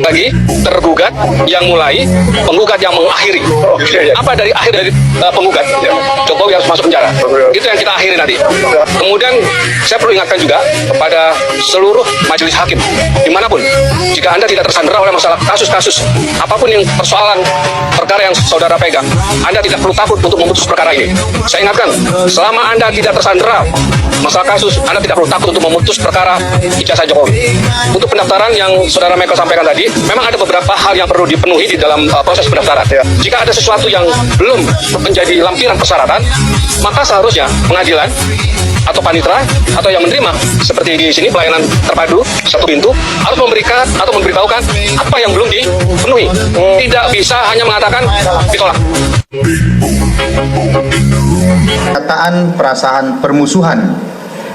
Lagi tergugat yang mulai, penggugat yang mengakhiri. Apa dari akhir dari penggugat? Jokowi harus masuk penjara. Itu yang kita akhiri nanti. Kemudian saya perlu ingatkan juga kepada seluruh majelis hakim dimanapun, jika Anda tidak tersandera oleh masalah kasus-kasus apapun yang persoalan perkara yang saudara pegang, Anda tidak perlu takut untuk memutus perkara ini. Saya ingatkan, selama Anda tidak tersandera masalah kasus, Anda tidak perlu takut untuk memutus perkara ijazah Jokowi. Untuk pendaftaran yang saudara Michael sampaikan tadi, memang ada beberapa hal yang perlu dipenuhi di dalam proses pendaftaran. Jika ada sesuatu yang belum menjadi lampiran persyaratan, maka seharusnya pengadilan atau panitera atau yang menerima, seperti di sini pelayanan terpadu satu pintu, harus memberikan atau memberitahukan apa yang belum dipenuhi. Tidak bisa hanya mengatakan ditolak. Pernyataan perasaan permusuhan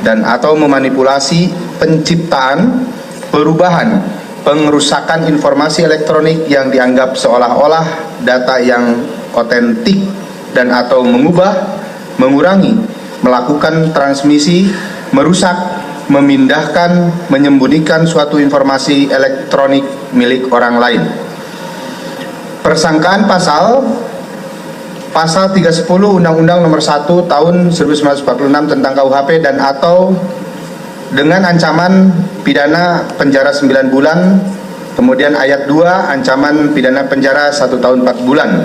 dan atau memanipulasi penciptaan, perubahan, pengerusakan informasi elektronik yang dianggap seolah-olah data yang otentik dan atau mengubah, mengurangi, melakukan transmisi, merusak, memindahkan, menyembunyikan suatu informasi elektronik milik orang lain. Persangkaan Pasal 310 Undang-Undang Nomor 1 Tahun 1946 tentang KUHP dan atau dengan ancaman pidana penjara 9 bulan, kemudian ayat 2 ancaman pidana penjara 1 tahun 4 bulan.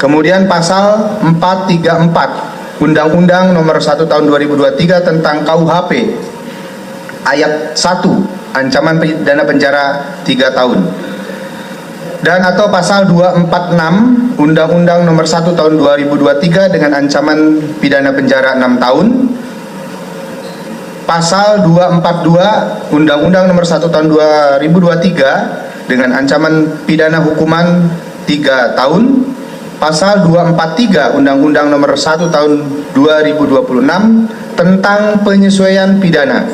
Kemudian pasal 434 Undang-Undang Nomor 1 Tahun 2023 tentang KUHP ayat 1 ancaman pidana penjara 3 tahun. Dan atau pasal 246 Undang-Undang Nomor 1 Tahun 2023 dengan ancaman pidana penjara 6 tahun. Pasal 242 Undang-Undang Nomor 1 Tahun 2023 dengan ancaman pidana hukuman 3 tahun. Pasal 243 Undang-Undang Nomor 1 Tahun 2026 tentang penyesuaian pidana.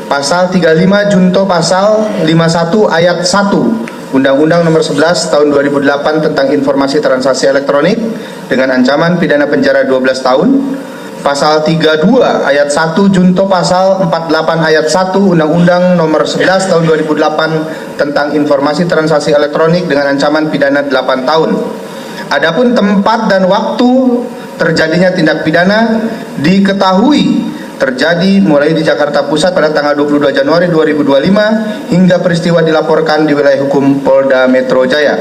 Pasal 35 junto pasal 51 ayat 1 Undang-Undang Nomor 11 Tahun 2008 tentang informasi transaksi elektronik dengan ancaman pidana penjara 12 tahun. Pasal 32 ayat 1 junto pasal 48 ayat 1 Undang-Undang Nomor 11 Tahun 2008 tentang informasi transaksi elektronik dengan ancaman pidana 8 tahun. Adapun tempat dan waktu terjadinya tindak pidana diketahui terjadi mulai di Jakarta Pusat pada tanggal 22 Januari 2025 hingga peristiwa dilaporkan di wilayah hukum Polda Metro Jaya,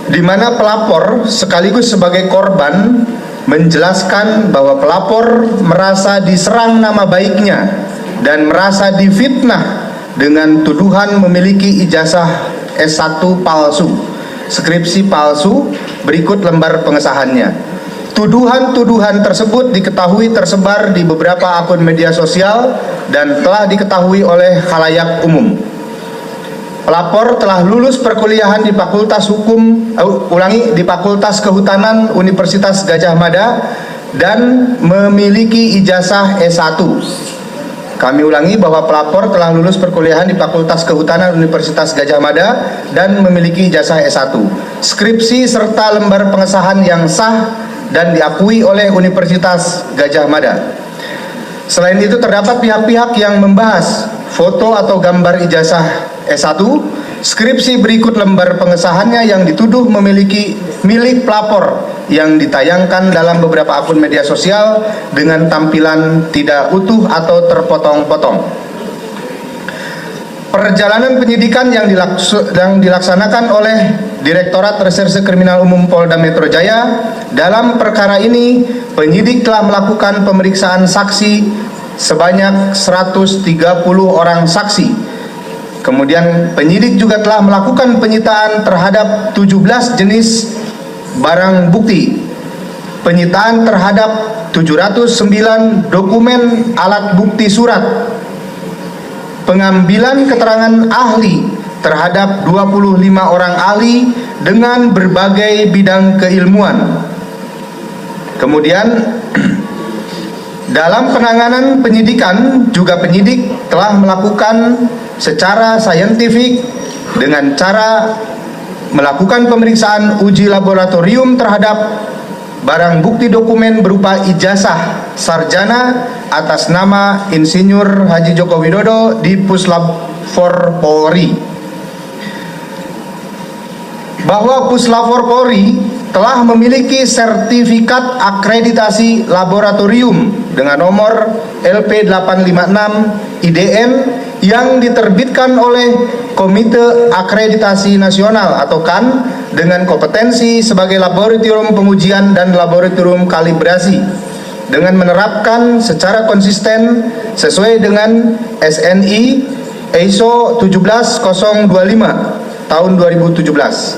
di mana pelapor sekaligus sebagai korban menjelaskan bahwa pelapor merasa diserang nama baiknya dan merasa difitnah dengan tuduhan memiliki ijazah S1 palsu, skripsi palsu, berikut lembar pengesahannya. Tuduhan-tuduhan tersebut diketahui tersebar di beberapa akun media sosial dan telah diketahui oleh khalayak umum. Pelapor telah lulus perkuliahan di Fakultas di Fakultas Kehutanan Universitas Gadjah Mada dan memiliki ijazah S1. Kami ulangi bahwa pelapor telah lulus perkuliahan di Fakultas Kehutanan Universitas Gadjah Mada dan memiliki ijazah S1, skripsi serta lembar pengesahan yang sah dan diakui oleh Universitas Gadjah Mada. Selain itu terdapat pihak-pihak yang membahas foto atau gambar ijazah S1, skripsi berikut lembar pengesahannya yang dituduh memiliki milik pelapor yang ditayangkan dalam beberapa akun media sosial dengan tampilan tidak utuh atau terpotong-potong. Perjalanan penyidikan yang dilaksanakan oleh Direktorat Reserse Kriminal Umum Polda Metro Jaya dalam perkara ini, penyidik telah melakukan pemeriksaan saksi sebanyak 130 orang saksi. Kemudian penyidik juga telah melakukan penyitaan terhadap 17 jenis barang bukti, penyitaan terhadap 709 dokumen alat bukti surat, pengambilan keterangan ahli terhadap 25 orang ahli dengan berbagai bidang keilmuan. Kemudian dalam penanganan penyidikan juga penyidik telah melakukan secara saintifik dengan cara melakukan pemeriksaan uji laboratorium terhadap barang bukti dokumen berupa ijazah sarjana atas nama Insinyur Haji Joko Widodo di Puslap 4 Polri. Bahwa Puslap 4 Polri telah memiliki sertifikat akreditasi laboratorium dengan nomor LP856 IDN yang diterbitkan oleh Komite Akreditasi Nasional atau KAN dengan kompetensi sebagai laboratorium pengujian dan laboratorium kalibrasi dengan menerapkan secara konsisten sesuai dengan SNI ISO 17025 tahun 2017.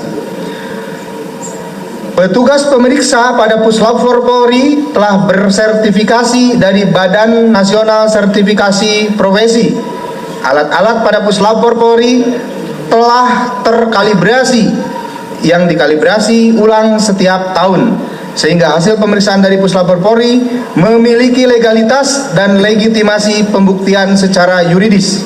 Petugas pemeriksa pada Puslap 4 Polri telah bersertifikasi dari Badan Nasional Sertifikasi Profesi. Alat-alat pada Puslap 4 Polri telah terkalibrasi yang dikalibrasi ulang setiap tahun, sehingga hasil pemeriksaan dari Puslap 4 Polri memiliki legalitas dan legitimasi pembuktian secara yuridis.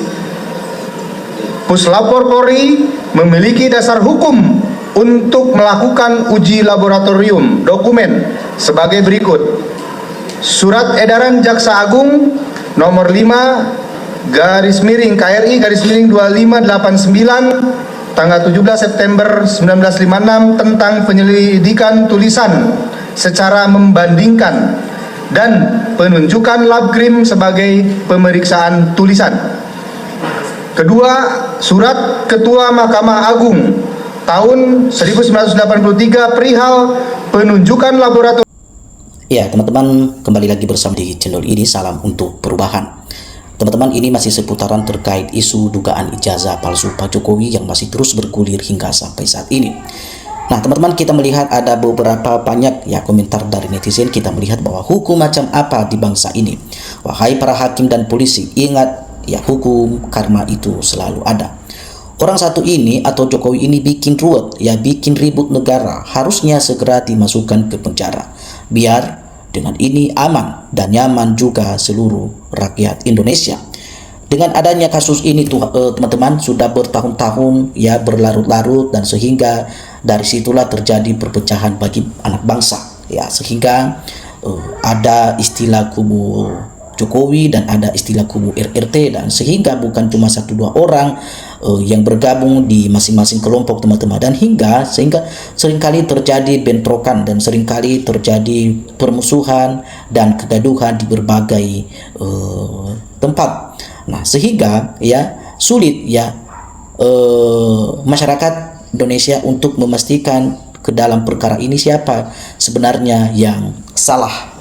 Puslap 4 Polri memiliki dasar hukum untuk melakukan uji laboratorium dokumen sebagai berikut. Surat edaran Jaksa Agung nomor 5/KRI/2589 tanggal 17 September 1956 tentang penyelidikan tulisan secara membandingkan dan penunjukan Labkrim sebagai pemeriksaan tulisan. Kedua, surat Ketua Mahkamah Agung tahun 1983 perihal penunjukan laboratorium. Ya teman-teman, kembali lagi bersama di channel ini, salam untuk perubahan. Teman-teman, ini masih seputaran terkait isu dugaan ijazah palsu Pak Jokowi yang masih terus bergulir hingga sampai saat ini. Nah teman-teman, kita melihat ada beberapa banyak ya komentar dari netizen. Kita melihat bahwa hukum macam apa di bangsa ini. Wahai para hakim dan polisi, ingat ya, hukum karma itu selalu ada. Orang satu ini atau Jokowi ini bikin ruwet, ya bikin ribut negara, harusnya segera dimasukkan ke penjara. Biar dengan ini aman dan nyaman juga seluruh rakyat Indonesia. Dengan adanya kasus ini teman-teman, sudah bertahun-tahun ya berlarut-larut, dan sehingga dari situlah terjadi perpecahan bagi anak bangsa. Ya, sehingga ada istilah kubu Jokowi dan ada istilah kubu RRT, dan sehingga bukan cuma 1-2 orang yang bergabung di masing-masing kelompok teman-teman, dan sehingga seringkali terjadi bentrokan dan seringkali terjadi permusuhan dan kegaduhan di berbagai tempat. Nah sehingga ya sulit ya masyarakat Indonesia untuk memastikan ke dalam perkara ini siapa sebenarnya yang salah.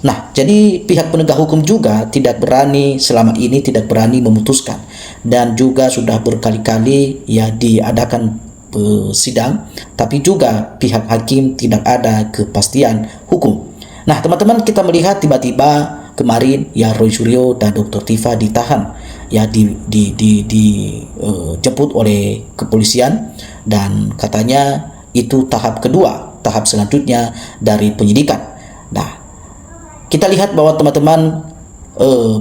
Nah, jadi pihak penegak hukum juga selama ini tidak berani memutuskan, dan juga sudah berkali-kali ya diadakan sidang, tapi juga pihak hakim tidak ada kepastian hukum. Nah, teman-teman, kita melihat tiba-tiba kemarin ya Roy Suryo dan Dr. Tifa ditahan ya dijemput oleh kepolisian, dan katanya itu tahap kedua, tahap selanjutnya dari penyidikan. Nah, kita lihat bahwa teman-teman,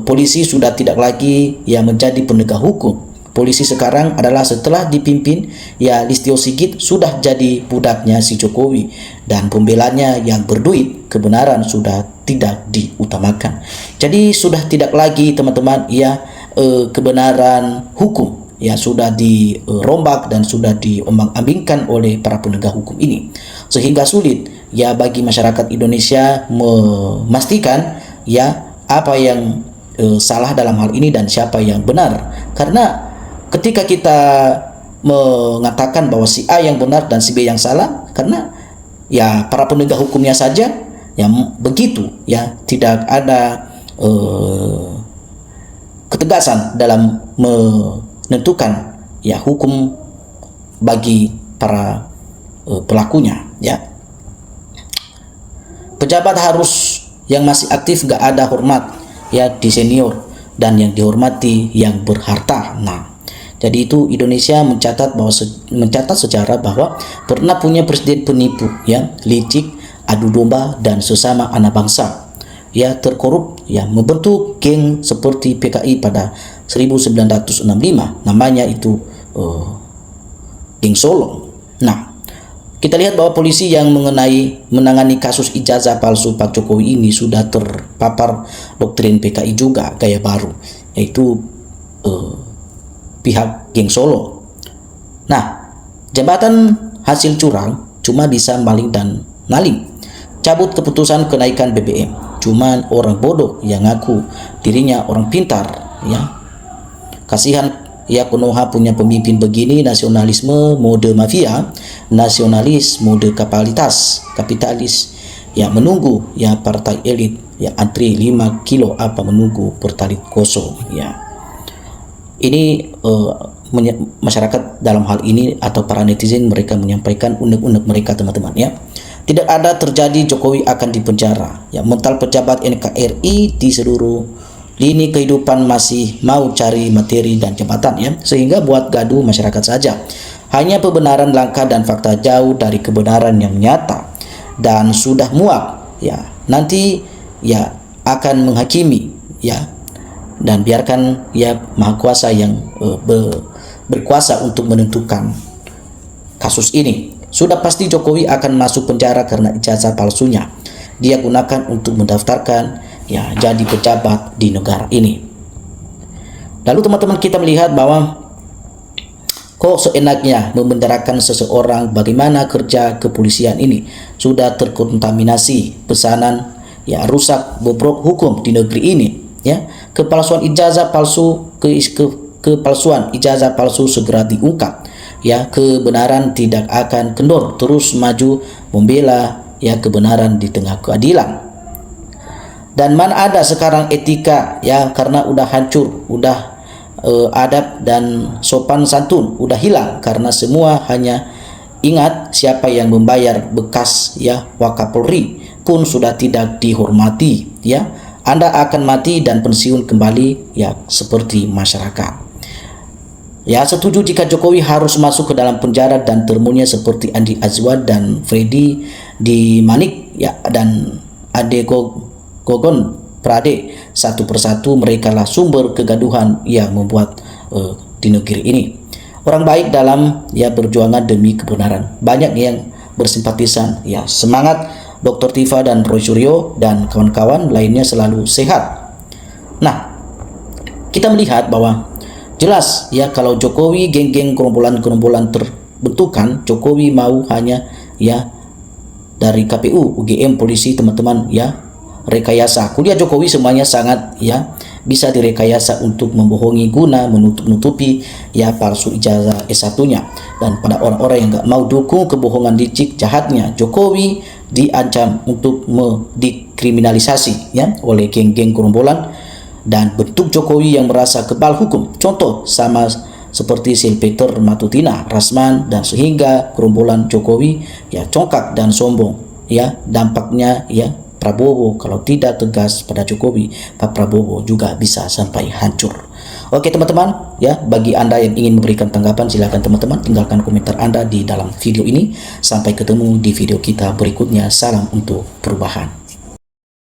polisi sudah tidak lagi yang menjadi penegak hukum. Polisi sekarang adalah setelah dipimpin ya Listio Sigit sudah jadi budaknya si Jokowi, dan pembelanya yang berduit, kebenaran sudah tidak diutamakan. Jadi sudah tidak lagi teman-teman ya kebenaran hukum ya sudah dirombak dan sudah diombang-ambingkan oleh para penegak hukum ini, sehingga sulit ya bagi masyarakat Indonesia memastikan ya apa yang salah dalam hal ini dan siapa yang benar. Karena ketika kita mengatakan bahwa si A yang benar dan si B yang salah, karena ya para penegak hukumnya saja yang begitu ya tidak ada ketegasan dalam menentukan ya hukum bagi para pelakunya ya. Pejabat harus yang masih aktif gak ada hormat ya di senior, dan yang dihormati yang berharta. Nah, jadi itu Indonesia mencatat sejarah bahwa pernah punya presiden penipu ya, licik, adu domba, dan sesama anak bangsa ya terkorup ya, membentuk geng seperti PKI pada 1965, namanya itu geng Solo. Nah, Kita lihat bahwa polisi yang menangani kasus ijazah palsu Pak Jokowi ini sudah terpapar doktrin PKI juga, gaya baru, yaitu pihak geng Solo. Nah, jabatan hasil curang cuma bisa maling dan maling. Cabut keputusan kenaikan BBM, cuman orang bodoh yang ngaku dirinya orang pintar, ya. Kasihan ya Konoha punya pemimpin begini, nasionalisme mode mafia, nasionalis mode kapitalis, ya menunggu ya partai elit ya antri 5 kilo apa menunggu pertalit kosong, ya. Ini masyarakat dalam hal ini atau para netizen mereka menyampaikan unek-unek mereka, teman-teman, ya. Tidak ada terjadi Jokowi akan dipenjara, ya. Mental pejabat NKRI di seluruh lini kehidupan masih mau cari materi dan jabatan, ya, sehingga buat gaduh masyarakat saja. Hanya pembenaran langka dan fakta jauh dari kebenaran yang nyata dan sudah muak, ya. Nanti ya akan menghakimi, ya, dan biarkan ya maha kuasa yang berkuasa untuk menentukan kasus ini. Sudah pasti Jokowi akan masuk penjara karena ijazah palsunya dia gunakan untuk mendaftarkan ya jadi pejabat di negara ini. Lalu teman-teman, kita melihat bahwa kok seenaknya memenjarakan seseorang. Bagaimana kerja kepolisian ini sudah terkontaminasi pesanan ya rusak bobrok hukum di negeri ini, ya. Kepalsuan ijazah palsu, kepalsuan ijazah palsu segera diungkap, ya. Kebenaran tidak akan kendor, terus maju membela ya kebenaran di tengah keadilan. Dan mana ada sekarang etika, ya, karena udah hancur, udah adab dan sopan santun udah hilang karena semua hanya ingat siapa yang membayar bekas ya Wakapolri pun sudah tidak dihormati, ya. Anda akan mati dan pensiun kembali ya seperti masyarakat. Ya, setuju jika Jokowi harus masuk ke dalam penjara dan termunya seperti Andi Azwar dan Freddy di Manik, ya, dan Ade Gogon Prade. Satu persatu mereka lah sumber kegaduhan yang membuat di negeri ini. Orang baik dalam ya perjuangan demi kebenaran. Banyak yang bersimpatisan, ya. Semangat Dr. Tifa dan Roy Suryo dan kawan-kawan lainnya selalu sehat. Nah, kita melihat bahwa jelas ya kalau Jokowi geng-geng gerombolan terbentukan, Jokowi mau hanya ya dari KPU, UGM, polisi, teman-teman, ya, rekayasa. Kuliah Jokowi semuanya sangat ya bisa direkayasa untuk membohongi guna menutupi ya palsu ijazah S1-nya. Dan pada orang-orang yang nggak mau dukung kebohongan licik jahatnya Jokowi diancam untuk dikriminalisasi ya oleh geng-geng gerombolan dan bentuk Jokowi yang merasa kebal hukum. Contoh sama seperti Silpeter Matutina, Rasman, dan sehingga gerombolan Jokowi ya congkak dan sombong, ya. Dampaknya ya Prabowo kalau tidak tegas pada Jokowi, Pak Prabowo juga bisa sampai hancur. Oke teman-teman, ya, bagi Anda yang ingin memberikan tanggapan silakan teman-teman tinggalkan komentar Anda di dalam video ini. Sampai ketemu di video kita berikutnya. Salam untuk perubahan.